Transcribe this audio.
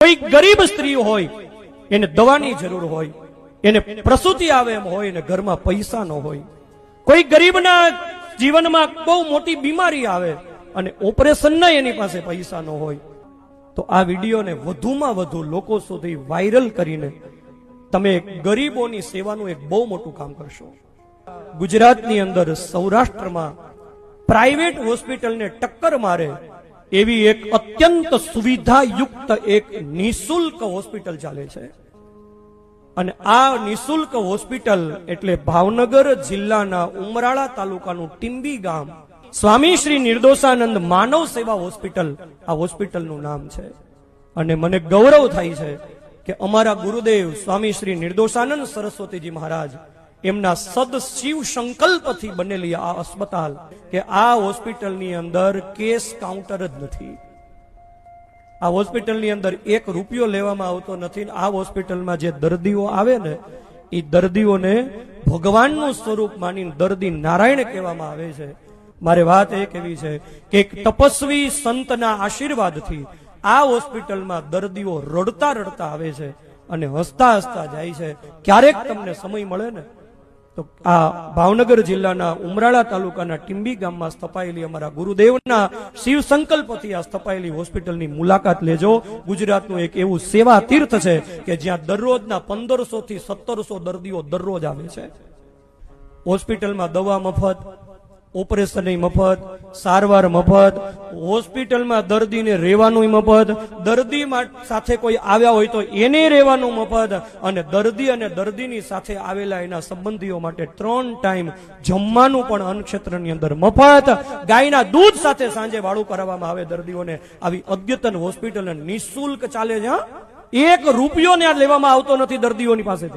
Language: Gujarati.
કોઈ ગરીબ સ્ત્રી હોય, એને દવાની જરૂર હોય, એને પ્રસૂતિ આવે એમ હોય, એને ઘરમાં પૈસા ન હોય, કોઈ ગરીબના જીવનમાં બહુ મોટી બીમારી આવે અને ઓપરેશનના એની પાસે પૈસા ન હોય, તો આ વિડીયોને વધુમાં વધુ લોકો સુધી વાયરલ કરીને તમે ગરીબોની સેવાનું એક બહુ મોટું કામ કરશો. ગુજરાતની અંદર સૌરાષ્ટ્રમાં પ્રાઇવેટ હોસ્પિટલને ટક્કર મારે એવી એક અત્યંત સુવિધાયુક્ત એક નિઃશુલ્ક હોસ્પિટલ ચાલે છે. અને આ નિઃશુલ્ક હોસ્પિટલ એટલે ભાવનગર જિલ્લાના ઉમરાળા તાલુકાનું ટીંબી ગામ સ્વામી શ્રી નિર્દોષાનંદ માનવ સેવા હોસ્પિટલ આ હોસ્પિટલનું નામ છે. અને મને ગૌરવ થાય છે કે અમારા ગુરુદેવ સ્વામી શ્રી નિર્દોષાનંદ સરસ્વતીજી મહારાજ એમના સદશિવ સંકલ્પથી બનેલી આ અસ્પતાલ કે આ હોસ્પિટલની અંદર કેશ કાઉન્ટર જ નથી. આ હોસ્પિટલની અંદર એક રૂપિયો લેવામાં આવતો નથી. આ હોસ્પિટલમાં જે દર્દીઓ આવે ને એ દર્દીઓને ભગવાનનું સ્વરૂપ માનીને દર્દી નારાયણ કહેવામાં આવે છે. મારે વાત એ કહેવી છે કે એક તપસ્વી સંતના આશીર્વાદથી આ હોસ્પિટલમાં દર્દીઓ રડતા રડતા આવે છે અને હસતા હસતા જાય છે. ક્યારેક તમને સમય મળે ને તો આ ભાવનગર જિલ્લાના ઉમરાળા તાલુકાના ટીંબી ગામમાં સ્થપાયેલી અમારા ગુરુદેવના શિવ સંકલ્પથી આ સ્થપાયેલી હોસ્પિટલની મુલાકાત લેજો. ગુજરાતનું એક એવું સેવા તીર્થ છે કે જ્યાં દરરોજના 1500 થી 1700 દર્દીઓ દરરોજ આવે છે. હોસ્પિટલમાં દવા મફત, ઓપરેશન મફત, સારવાર મફત, હોસ્પિટલમાં દર્દીને રહેવાનું મફત, દર્દી સાથે કોઈ આવ્યા હોય તો એને રહેવાનું મફત, અને દર્દીની સાથે આવેલા એના સંબંધીઓ માટે 3 ટાઈમ જમવાનું પણ અન્નક્ષેત્રની અંદર મફત. ગાયના દૂધ સાથે સાંજે વાળું કરાવવામાં આવે દર્દીઓને. આવી અદ્યતન હોસ્પિટલ નિઃશુલ્ક ચાલે છે. 1 રૂપિયો ને લેવામાં આવતો નથી દર્દીઓની પાસેથી.